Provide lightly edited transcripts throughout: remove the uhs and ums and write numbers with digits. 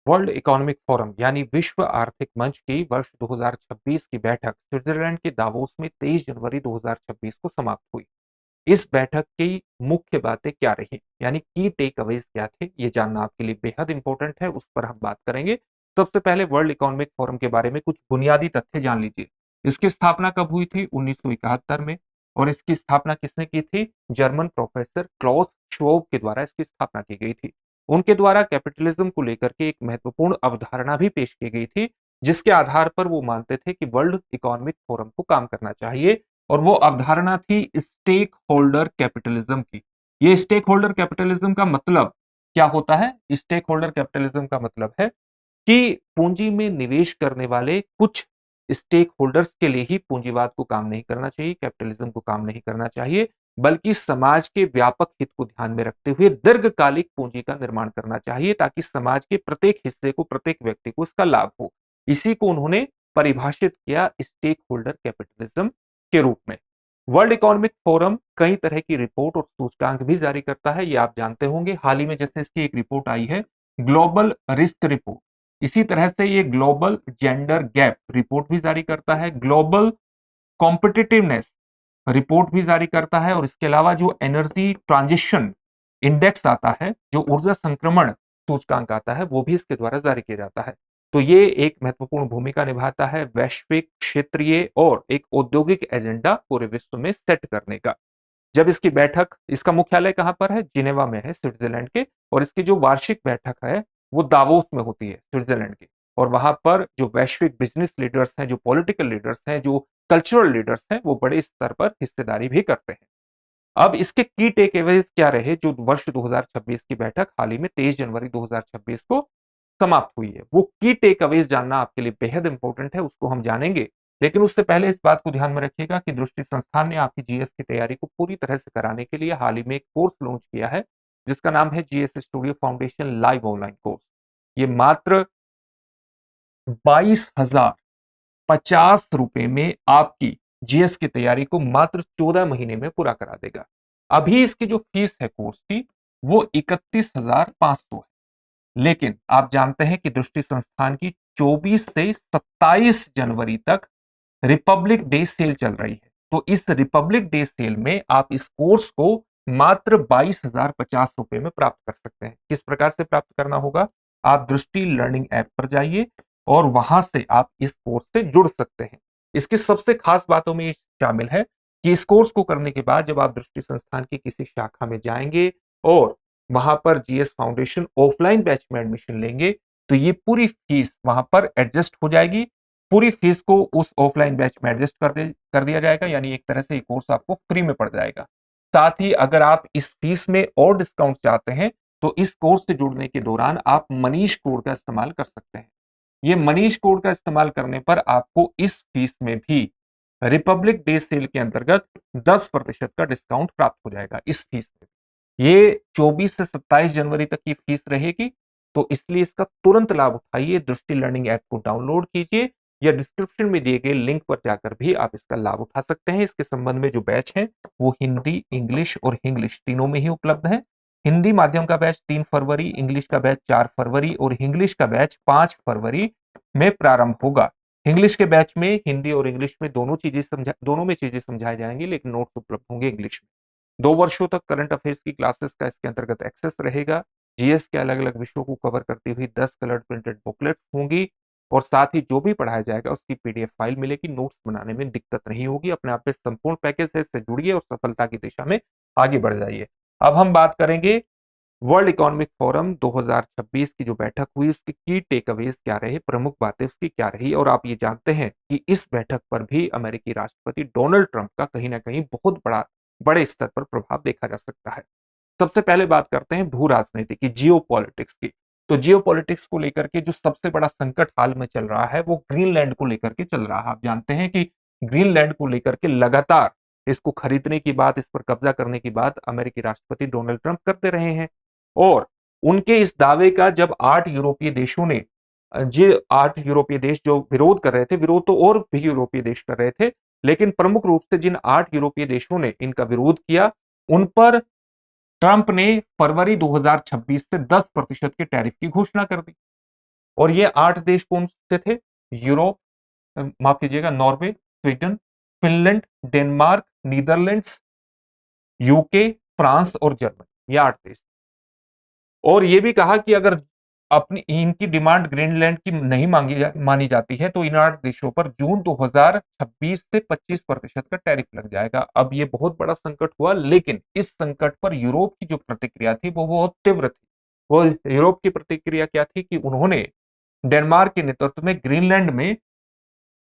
World economic forum यानी विश्व आर्थिक मंच की वर्ष 2026 की बैठक स्विट्जरलैंड के दावोस में 23 जनवरी 2026 को समाप्त हुई। इस बैठक की मुख्य बातें क्या रही, यानी की टेक अवेज क्या थे, ये जानना आपके लिए बेहद इंपॉर्टेंट है, उस पर हम बात करेंगे। सबसे पहले वर्ल्ड इकोनॉमिक फोरम के बारे में कुछ बुनियादी तथ्य जान लीजिए। इसकी स्थापना कब हुई थी? 1971 में। और इसकी स्थापना किसने की थी? जर्मन प्रोफेसर क्लॉस श्वोब के द्वारा इसकी स्थापना की गई थी। उनके द्वारा कैपिटलिज्म को लेकर के एक महत्वपूर्ण अवधारणा भी पेश की गई थी, जिसके आधार पर वो मानते थे कि वर्ल्ड इकोनॉमिक फोरम को काम करना चाहिए। और वो अवधारणा थी स्टेक होल्डर कैपिटलिज्म की। ये स्टेक होल्डर कैपिटलिज्म का मतलब क्या होता है? स्टेक होल्डर कैपिटलिज्म का मतलब है कि पूंजी में निवेश करने वाले कुछ स्टेक होल्डर्स के लिए ही पूंजीवाद को काम नहीं करना चाहिए, कैपिटलिज्म को काम नहीं करना चाहिए, बल्कि समाज के व्यापक हित को ध्यान में रखते हुए दीर्घकालिक पूंजी का निर्माण करना चाहिए, ताकि समाज के प्रत्येक हिस्से को, प्रत्येक व्यक्ति को इसका लाभ हो। इसी को उन्होंने परिभाषित किया स्टेक होल्डर कैपिटलिज्म के रूप में। वर्ल्ड इकोनॉमिक फोरम कई तरह की रिपोर्ट और सूचकांक भी जारी करता है, ये आप जानते होंगे। हाल ही में जैसे इसकी एक रिपोर्ट आई है, ग्लोबल रिस्क रिपोर्ट। इसी तरह से ये ग्लोबल जेंडर गैप रिपोर्ट भी जारी करता है, ग्लोबल कॉम्पिटिटिवनेस रिपोर्ट भी जारी करता है, और इसके अलावा जो एनर्जी ट्रांजिशन इंडेक्स आता है, जो ऊर्जा संक्रमण सूचकांक आता है, वो भी इसके द्वारा जारी किया जाता है। तो ये एक महत्वपूर्ण भूमिका निभाता है वैश्विक, क्षेत्रीय और एक औद्योगिक एजेंडा पूरे विश्व में सेट करने का। जब इसकी बैठक, इसका मुख्यालय कहां पर है? जिनेवा में है, स्विट्जरलैंड के। और इसकी जो वार्षिक बैठक है वो दावोस में होती है, स्विट्जरलैंड की। और वहां पर जो वैश्विक बिजनेस लीडर्स हैं, जो पॉलिटिकल लीडर्स हैं, जो कल्चरल लीडर्स हैं, वो बड़े स्तर पर हिस्सेदारी भी करते हैं। अब इसके की टेक अवेज क्या रहे जो वर्ष 2026 की बैठक हाल ही में 23 जनवरी 2026 को समाप्त हुई है? वो की टेक अवेज जानना आपके लिए बेहद इंपॉर्टेंट है, उसको हम जानेंगे। लेकिन उससे पहले इस बात को ध्यान में रखिएगा कि दृष्टि संस्थान ने आपकी जीएस की तैयारी को पूरी तरह से कराने के लिए हाल ही में एक कोर्स लॉन्च किया है, जिसका नाम है GS studio foundation live online course. ये मात्र 22,050 रुपए में आपकी जीएस की तैयारी को मात्र 14 महीने में पूरा करा देगा। अभी इसकी जो फीस है कोर्स की, वो 31,500 है। लेकिन आप जानते हैं कि दृष्टि संस्थान की 24 से 27 जनवरी तक रिपब्लिक डे सेल चल रही है। तो इस रिपब्लिक डे सेल में आप इस कोर्स को मात्र 22,050 रुपए में प्राप्त कर सकते हैं। किस प्रकार से प्राप्त करना होगा? आप दृष्टि लर्निंग ऐप पर जाइए और वहां से आप इस कोर्स से जुड़ सकते हैं। इसकी सबसे खास बातों में शामिल है कि इस कोर्स को करने के बाद जब आप दृष्टि संस्थान की किसी शाखा में जाएंगे और वहां पर जीएस फाउंडेशन ऑफलाइन बैच में एडमिशन लेंगे, तो ये पूरी फीस वहां पर एडजस्ट हो जाएगी। पूरी फीस को उस ऑफलाइन बैच में एडजस्ट कर दिया जाएगा, यानी एक तरह से ये कोर्स आपको फ्री में पड़ जाएगा। साथ ही अगर आप इस फीस में और डिस्काउंट चाहते हैं, तो इस कोर्स से जुड़ने के दौरान आप मनीष कोड का इस्तेमाल कर सकते हैं। ये मनीष कोड का इस्तेमाल करने पर आपको इस फीस में भी रिपब्लिक डे सेल के अंतर्गत 10% का डिस्काउंट प्राप्त हो जाएगा इस फीस में। ये 24 से 27 जनवरी तक की फीस रहेगी, तो इसलिए इसका तुरंत लाभ उठाइए। दृष्टि लर्निंग ऐप को डाउनलोड कीजिए या डिस्क्रिप्शन में दिए गए लिंक पर जाकर भी आप इसका लाभ उठा सकते हैं। इसके संबंध में जो बैच है वो हिंदी, इंग्लिश और इंग्लिश तीनों में ही उपलब्ध है। हिंदी माध्यम का बैच 3 फरवरी, इंग्लिश का बैच 4 फरवरी और इंग्लिश का बैच 5 फरवरी में प्रारंभ होगा। इंग्लिश के बैच में हिंदी और इंग्लिश में दोनों में चीजें समझाई जाएंगी, लेकिन नोट्स उपलब्ध होंगे इंग्लिश में। 2 वर्षों तक करंट अफेयर्स की क्लासेस का इसके अंतर्गत एक्सेस रहेगा। जीएस के अलग अलग विषयों को कवर करती हुई 10 कलर प्रिंटेड बुकलेट्स होंगी, और साथ ही जो भी पढ़ाया जाएगा उसकी पीडीएफ फाइल मिलेगी। नोट्स बनाने में दिक्कत नहीं होगी। अपने आप में संपूर्ण पैकेज है, इससे जुड़िए और सफलता की दिशा में आगे बढ़ जाइए। अब हम बात करेंगे वर्ल्ड इकोनॉमिक फोरम 2026 की जो बैठक हुई, उसकी की टेक अवेज क्या रहे, प्रमुख बातें उसकी क्या रही। और आप ये जानते हैं कि इस बैठक पर भी अमेरिकी राष्ट्रपति डोनाल्ड ट्रंप का कहीं ना कहीं बहुत बड़े स्तर पर प्रभाव देखा जा सकता है। सबसे पहले बात करते हैं भू राजनीति की, जियो पॉलिटिक्स की। तो जियो पॉलिटिक्स को लेकर के जो सबसे बड़ा संकट हाल में चल रहा है वो ग्रीनलैंड को लेकर के चल रहा है। आप जानते हैं कि ग्रीनलैंड को लेकर के लगातार इसको खरीदने की बात, इस पर कब्जा करने की बात अमेरिकी राष्ट्रपति डोनाल्ड ट्रंप करते रहे हैं। और उनके इस दावे का जब 8 यूरोपीय देशों ने, जो 8 यूरोपीय देश जो विरोध कर रहे थे, विरोध तो और भी यूरोपीय देश कर रहे थे, लेकिन प्रमुख रूप से जिन 8 यूरोपीय देशों ने इनका विरोध किया, उन पर ट्रंप ने फरवरी 2026 से 10% के टैरिफ की घोषणा कर दी। और ये 8 देश कौन से थे? यूरोप, माफ कीजिएगा, Norway, Sweden, Finland, Denmark, Netherlands, UK, France और जर्मनी, ये 8 देश। और ये भी कहा कि अगर अपनी इनकी डिमांड ग्रीनलैंड की नहीं मानी जाती है तो इन 8 देशों पर जून 2026 से 25% का टैरिफ लग जाएगा। अब ये बहुत बड़ा संकट हुआ, लेकिन इस संकट पर यूरोप की जो प्रतिक्रिया थी वो बहुत तीव्र थी। वो यूरोप की प्रतिक्रिया क्या थी कि उन्होंने डेनमार्क के नेतृत्व में ग्रीनलैंड में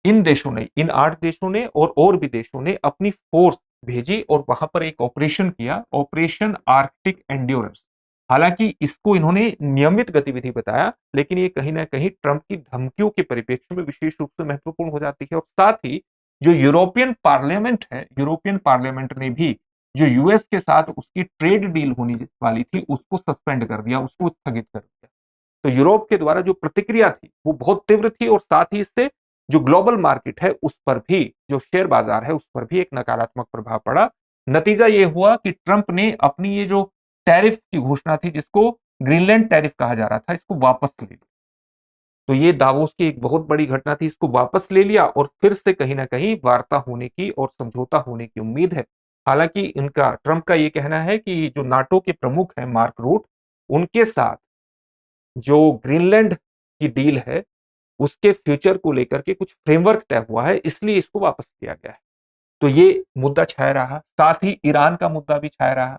इन देशों ने, इन 8 देशों ने और भी देशों ने अपनी फोर्स भेजी और वहां पर एक ऑपरेशन किया, ऑपरेशन आर्कटिक एंड्योरेंस। हालांकि इसको इन्होंने नियमित गतिविधि बताया, लेकिन ये कहीं ना कहीं ट्रंप की धमकियों के परिप्रेक्ष्य में विशेष रूप से महत्वपूर्ण हो जाती है। और साथ ही जो यूरोपियन पार्लियामेंट है, यूरोपियन पार्लियामेंट ने भी जो यूएस के साथ उसकी ट्रेड डील होने वाली थी उसको सस्पेंड कर दिया, उसको स्थगित कर दिया। तो यूरोप के द्वारा जो प्रतिक्रिया थी वो बहुत तीव्र थी, और साथ ही इससे जो ग्लोबल मार्केट है उस पर भी, जो शेयर बाजार है उस पर भी एक नकारात्मक प्रभाव पड़ा। नतीजा ये हुआ कि ट्रंप ने अपनी ये जो टैरिफ की घोषणा थी, जिसको ग्रीनलैंड टैरिफ कहा जा रहा था, इसको वापस ले लिया। तो ये दावोस की एक बहुत बड़ी घटना थी, इसको वापस ले लिया और फिर से कहीं ना कहीं वार्ता होने की और समझौता होने की उम्मीद है। हालांकि इनका, ट्रंप का ये कहना है कि जो नाटो के प्रमुख हैं मार्क रूट, उनके साथ जो ग्रीनलैंड की डील है उसके फ्यूचर को लेकर के कुछ फ्रेमवर्क तय हुआ है, इसलिए इसको वापस किया गया है। तो ये मुद्दा छाया रहा, साथ ही ईरान का मुद्दा भी छाया रहा।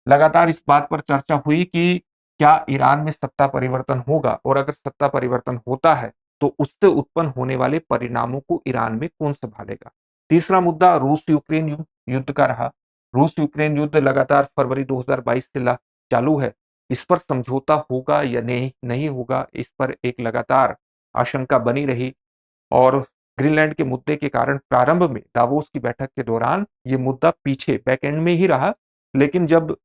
लगातार इस बात पर चर्चा हुई कि क्या ईरान में सत्ता परिवर्तन होगा, और अगर सत्ता परिवर्तन होता है तो उससे उत्पन्न होने वाले परिणामों को ईरान में कौन संभालेगा। तीसरा मुद्दा रूस यूक्रेन युद्ध का रहा। रूस यूक्रेन युद्ध लगातार फरवरी 2022 से चालू है। इस पर समझौता होगा या नहीं होगा, इस पर एक लगातार आशंका बनी रही। और ग्रीनलैंड के मुद्दे के कारण प्रारंभ में दावोस की बैठक के दौरान ये मुद्दा पीछे बैकएंड में ही रहा, लेकिन जब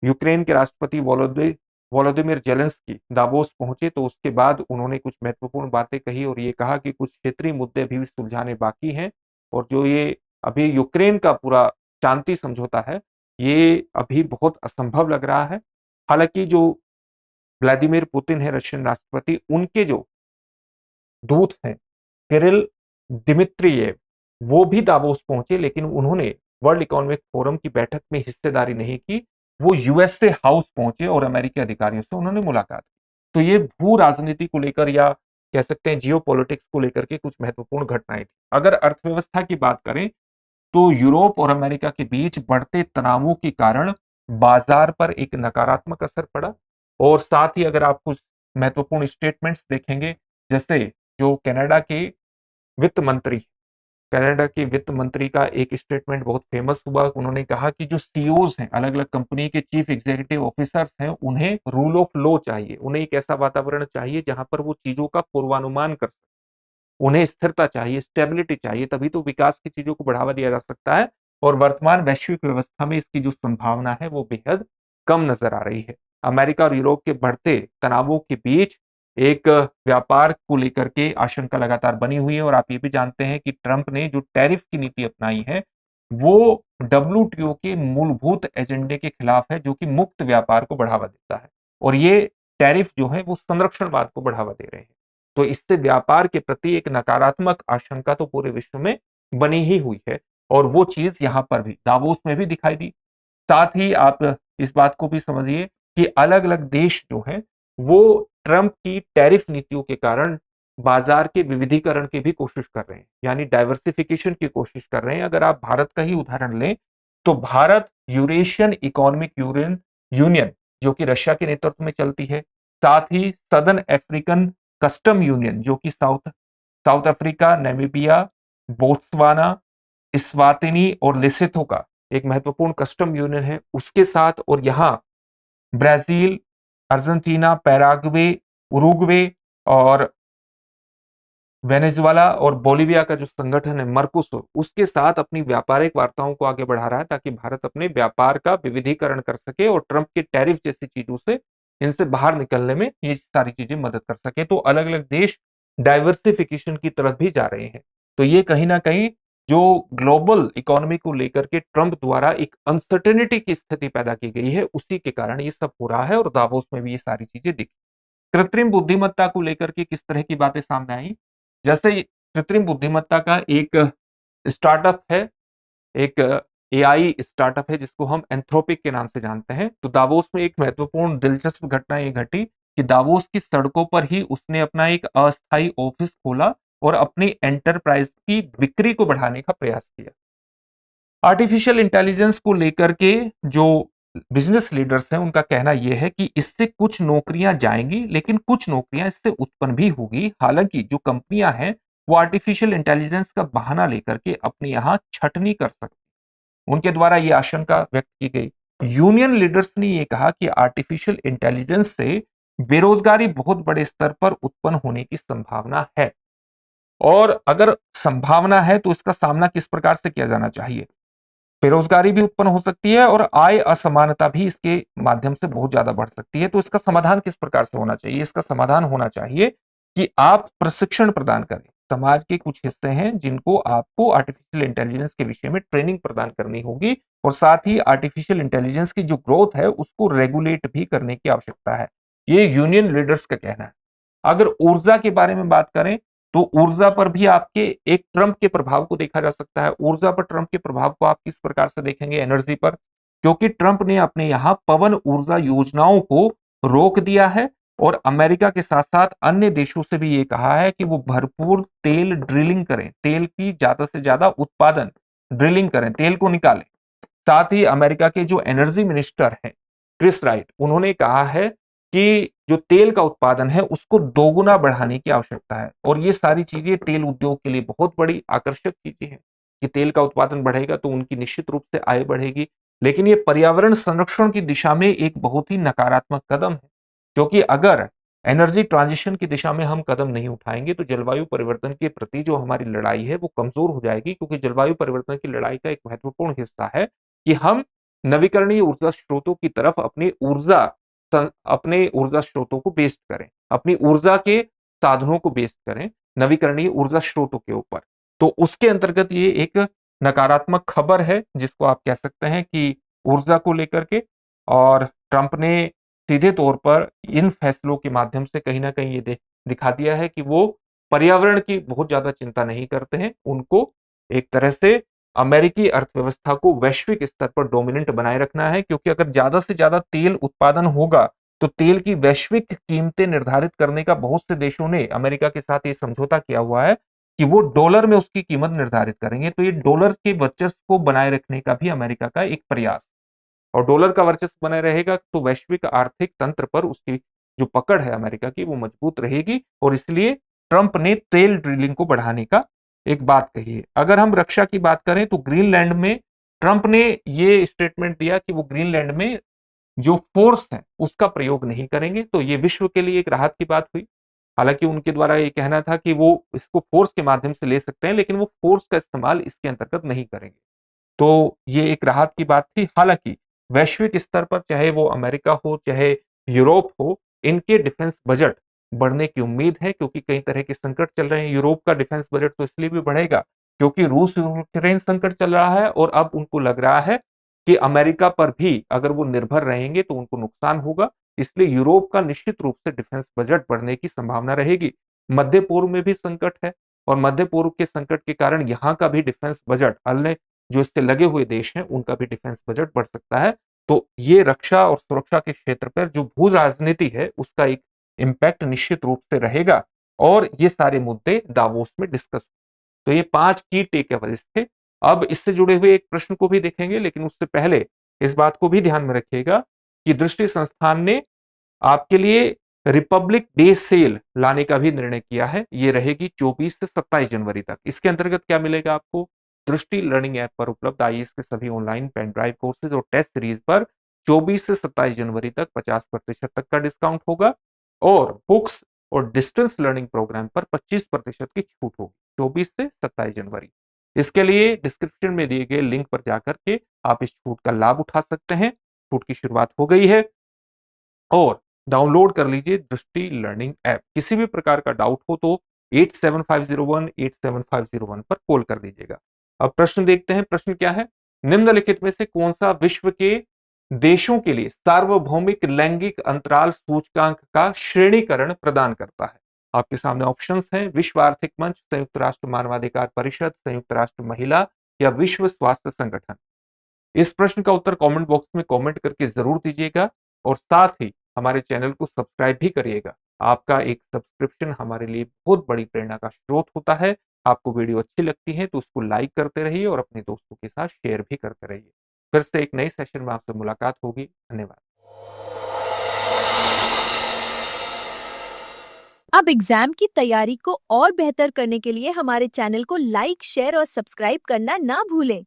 यूक्रेन के राष्ट्रपति वोलोदिमिर जेलेंस्की दावोस पहुंचे तो उसके बाद उन्होंने कुछ महत्वपूर्ण बातें कही और ये कहा कि कुछ क्षेत्रीय मुद्दे अभी भी सुलझाने बाकी हैं, और जो ये अभी यूक्रेन का पूरा शांति समझौता है ये अभी बहुत असंभव लग रहा है। हालांकि जो व्लादिमीर पुतिन है रशियन राष्ट्रपति, उनके जो दूत हैं किरिल दिमित्रियेव, वो भी दावोस पहुंचे, लेकिन उन्होंने वर्ल्ड इकोनॉमिक फोरम की बैठक में हिस्सेदारी नहीं की। वो यूएस से हाउस पहुंचे और अमेरिकी अधिकारियों से उन्होंने मुलाकात की। तो ये भू राजनीति को लेकर या कह सकते हैं जियो पॉलिटिक्स को लेकर के कुछ महत्वपूर्ण घटनाएं थी। अगर अर्थव्यवस्था की बात करें तो यूरोप और अमेरिका के बीच बढ़ते तनावों के कारण बाजार पर एक नकारात्मक असर पड़ा। और साथ ही अगर आप कुछ महत्वपूर्ण स्टेटमेंट्स देखेंगे, जैसे जो कनाडा के वित्त मंत्री का एक स्टेटमेंट बहुत फेमस हुआ। उन्होंने कहा कि जो सीईओज हैं, अलग अलग कंपनी के चीफ एग्जीक्यूटिव ऑफिसर्स हैं, उन्हें रूल ऑफ लॉ चाहिए, उन्हें एक ऐसा वातावरण चाहिए जहां पर वो चीजों का पूर्वानुमान कर सके। उन्हें स्थिरता चाहिए, स्टेबिलिटी चाहिए, तभी तो विकास की चीजों को बढ़ावा दिया जा सकता है। और वर्तमान वैश्विक व्यवस्था में इसकी जो संभावना है वो बेहद कम नजर आ रही है। अमेरिका और यूरोप के बढ़ते तनावों के बीच एक व्यापार को लेकर के आशंका लगातार बनी हुई है। और आप ये भी जानते हैं कि ट्रंप ने जो टैरिफ की नीति अपनाई है वो डब्ल्यूटीओ के मूलभूत एजेंडे के खिलाफ है, जो कि मुक्त व्यापार को बढ़ावा देता है। और ये टैरिफ जो है वो संरक्षणवाद को बढ़ावा दे रहे हैं। तो इससे व्यापार के प्रति एक नकारात्मक आशंका तो पूरे विश्व में बनी ही हुई है, और वो चीज यहां पर भी दावोस में भी दिखाई दी। साथ ही आप इस बात को भी समझिए कि अलग अलग देश जो हैं वो ट्रंप की टैरिफ नीतियों के कारण बाजार के विविधीकरण की भी कोशिश कर रहे हैं, यानी डाइवर्सिफिकेशन की कोशिश कर रहे हैं। अगर आप भारत का ही उदाहरण लें तो भारत यूरेशियन इकोनॉमिक यूनियन, जो कि रशिया के नेतृत्व में चलती है, साथ ही सदर्न अफ्रीकन कस्टम यूनियन, जो कि south Africa, Namibia, Botswana, Eswatini और लेसोथो का एक महत्वपूर्ण कस्टम यूनियन है, उसके साथ, और यहाँ ब्राजील, अर्जेंटीना, पैराग्वे, उरुग्वे और वेनेजुएला और बोलिविया का जो संगठन है मर्कोसुर, उसके साथ अपनी व्यापारिक वार्ताओं को आगे बढ़ा रहा है, ताकि भारत अपने व्यापार का विविधीकरण कर सके और ट्रंप के टैरिफ जैसी चीजों से, इनसे बाहर निकलने में ये सारी चीजें मदद कर सके। तो अलग अलग देश डाइवर्सिफिकेशन की तरफ भी जा रहे हैं। तो ये कहीं ना कहीं जो ग्लोबल इकोनॉमी को लेकर के ट्रंप द्वारा एक अनसर्टेनिटी की स्थिति पैदा की गई है, उसी के कारण ये सब हो रहा है, और दावोस में भी ये सारी चीजें दिखी। कृत्रिम बुद्धिमत्ता को लेकर के किस तरह की बातें सामने आई। जैसे कृत्रिम बुद्धिमत्ता का एक स्टार्टअप है, एक एआई स्टार्टअप है जिसको हम एंथ्रोपिक के नाम से जानते हैं। तो दावोस में एक महत्वपूर्ण दिलचस्प घटना ये घटी कि दावोस की सड़कों पर ही उसने अपना एक अस्थायी ऑफिस खोला और अपनी एंटरप्राइज की बिक्री को बढ़ाने का प्रयास किया। आर्टिफिशियल इंटेलिजेंस को लेकर के जो बिजनेस लीडर्स हैं उनका कहना यह है कि इससे कुछ नौकरियां जाएंगी, लेकिन कुछ नौकरियां इससे उत्पन्न भी होगी। हालांकि जो कंपनियां हैं वो आर्टिफिशियल इंटेलिजेंस का बहाना लेकर के अपने यहां छटनी कर सकती, उनके द्वारा यह आशंका व्यक्त की गई। यूनियन लीडर्स ने यह कहा कि आर्टिफिशियल इंटेलिजेंस से बेरोजगारी बहुत बड़े स्तर पर उत्पन्न होने की संभावना है, और अगर संभावना है तो इसका सामना किस प्रकार से किया जाना चाहिए। बेरोजगारी भी उत्पन्न हो सकती है और आय असमानता भी इसके माध्यम से बहुत ज्यादा बढ़ सकती है। तो इसका समाधान किस प्रकार से होना चाहिए? इसका समाधान होना चाहिए कि आप प्रशिक्षण प्रदान करें। समाज के कुछ हिस्से हैं जिनको आपको आर्टिफिशियल इंटेलिजेंस के विषय में ट्रेनिंग प्रदान करनी होगी, और साथ ही आर्टिफिशियल इंटेलिजेंस की जो ग्रोथ है उसको रेगुलेट भी करने की आवश्यकता है। ये यूनियन लीडर्स का कहना है। अगर ऊर्जा के बारे में बात करें तो ऊर्जा पर भी आपके एक ट्रंप के प्रभाव को देखा जा सकता है। ऊर्जा पर ट्रंप के प्रभाव को आप किस प्रकार से देखेंगे? एनर्जी पर, क्योंकि ट्रंप ने अपने यहां पवन ऊर्जा योजनाओं को रोक दिया है और अमेरिका के साथ साथ अन्य देशों से भी ये कहा है कि वो भरपूर तेल ड्रिलिंग करें, तेल की ज्यादा से ज्यादा उत्पादन, ड्रिलिंग करें, तेल को निकालें। साथ ही अमेरिका के जो एनर्जी मिनिस्टर हैं क्रिस राइट, उन्होंने कहा है कि जो तेल का उत्पादन है उसको दोगुना बढ़ाने की आवश्यकता है। और ये सारी चीजें तेल उद्योग के लिए बहुत बड़ी आकर्षक चीजें हैं कि तेल का उत्पादन बढ़ेगा तो उनकी निश्चित रूप से आय बढ़ेगी। लेकिन ये पर्यावरण संरक्षण की दिशा में एक बहुत ही नकारात्मक कदम है, क्योंकि अगर एनर्जी ट्रांजिशन की दिशा में हम कदम नहीं उठाएंगे तो जलवायु परिवर्तन के प्रति जो हमारी लड़ाई है वो कमजोर हो जाएगी। क्योंकि जलवायु परिवर्तन की लड़ाई का एक महत्वपूर्ण हिस्सा है कि हम नवीकरणीय ऊर्जा स्रोतों की तरफ अपने ऊर्जा स्रोतों को बेस्ड करें, अपनी ऊर्जा के साधनों को बेस्ड करें नवीकरणीय ऊर्जा स्रोतों के ऊपर। तो उसके अंतर्गत ये एक नकारात्मक खबर है जिसको आप कह सकते हैं कि ऊर्जा को लेकर के। और ट्रंप ने सीधे तौर पर इन फैसलों के माध्यम से कहीं ना कहीं ये दिखा दिया है कि वो पर्यावरण की बहुत ज्यादा चिंता नहीं करते हैं। उनको एक तरह से अमेरिकी अर्थव्यवस्था को वैश्विक स्तर पर डोमिनेंट बनाए रखना है, क्योंकि अगर ज्यादा से ज्यादा तेल उत्पादन होगा तो तेल की वैश्विक कीमतें निर्धारित करने का बहुत से देशों ने अमेरिका के साथ ये समझौता किया हुआ है कि वो डॉलर में उसकी कीमत निर्धारित करेंगे। तो ये डॉलर के वर्चस्व को बनाए रखने का भी अमेरिका का एक प्रयास, और डॉलर का वर्चस्व बना रहेगा तो वैश्विक आर्थिक तंत्र पर उसकी जो पकड़ है अमेरिका की वो मजबूत रहेगी। और इसलिए ट्रंप ने तेल ड्रिलिंग को बढ़ाने का एक बात कही है। अगर हम रक्षा की बात करें तो ग्रीनलैंड में ट्रंप ने ये स्टेटमेंट दिया कि वो ग्रीनलैंड में जो फोर्स है उसका प्रयोग नहीं करेंगे। तो ये विश्व के लिए एक राहत की बात हुई। हालांकि उनके द्वारा ये कहना था कि वो इसको फोर्स के माध्यम से ले सकते हैं, लेकिन वो फोर्स का इस्तेमाल इसके अंतर्गत नहीं करेंगे। तो ये एक राहत की बात थी। हालांकि वैश्विक स्तर पर चाहे वो अमेरिका हो चाहे यूरोप हो, इनके डिफेंस बजट बढ़ने की उम्मीद है, क्योंकि कई तरह के संकट चल रहे हैं। यूरोप का डिफेंस बजट तो इसलिए भी बढ़ेगा क्योंकि रूस यूक्रेन संकट चल रहा है, और अब उनको लग रहा है कि अमेरिका पर भी अगर वो निर्भर रहेंगे तो उनको नुकसान होगा। इसलिए यूरोप का निश्चित रूप से डिफेंस बजट बढ़ने की संभावना रहेगी। मध्य पूर्व में भी संकट है, और मध्य पूर्व के संकट के कारण यहाँ का भी डिफेंस बजट, अन्य जो इससे लगे हुए देश हैं उनका भी डिफेंस बजट बढ़ सकता है। तो ये रक्षा और सुरक्षा के क्षेत्र पर जो भू राजनीति है उसका एक इम्पैक्ट निश्चित रूप से रहेगा, और ये सारे मुद्दे दावोस में डिस्कस। तो ये 5 की टेक अवेज थे। अब इससे जुड़े हुए एक प्रश्न को भी देखेंगे, लेकिन उससे पहले इस बात को भी ध्यान में रखिएगा कि दृष्टि संस्थान ने आपके लिए रिपब्लिक डे सेल लाने का भी निर्णय किया है। ये रहेगी 24 से 27 जनवरी तक। इसके अंतर्गत क्या मिलेगा आपको? दृष्टि लर्निंग ऐप पर उपलब्ध आईएएस के सभी ऑनलाइन पेन ड्राइव कोर्सेज और टेस्ट सीरीज पर 24 से 27 जनवरी तक 50% तक का डिस्काउंट होगा, और बुक्स और डिस्टेंस लर्निंग प्रोग्राम पर 25% की छूट होगी 24 से 27 जनवरी। इसके लिए डिस्क्रिप्शन में दिए गए लिंक पर जाकर के आप इस छूट का लाभ उठा सकते हैं। छूट की शुरुआत हो गई है, और डाउनलोड कर लीजिए दृष्टि लर्निंग ऐप। किसी भी प्रकार का डाउट हो तो 8750187501 पर कॉल कर दीजिएगा। अब प्रश्न देखते हैं। प्रश्न क्या है? निम्नलिखित में से कौन सा विश्व के देशों के लिए सार्वभौमिक लैंगिक अंतराल सूचकांक का श्रेणीकरण प्रदान करता है? आपके सामने ऑप्शंस हैं, विश्व आर्थिक मंच, संयुक्त राष्ट्र मानवाधिकार परिषद, संयुक्त राष्ट्र महिला या विश्व स्वास्थ्य संगठन। इस प्रश्न का उत्तर कमेंट बॉक्स में कमेंट करके जरूर दीजिएगा और साथ ही हमारे चैनल को सब्सक्राइब भी करिएगा। आपका एक सब्सक्रिप्शन हमारे लिए बहुत बड़ी प्रेरणा का स्रोत होता है। आपको वीडियो अच्छी लगती है तो उसको लाइक करते रहिए और अपने दोस्तों के साथ शेयर भी करते रहिए। फिर से एक नए सेशन में आपसे मुलाकात होगी। धन्यवाद। अब एग्जाम की तैयारी को और बेहतर करने के लिए हमारे चैनल को लाइक, शेयर और सब्सक्राइब करना ना भूलें।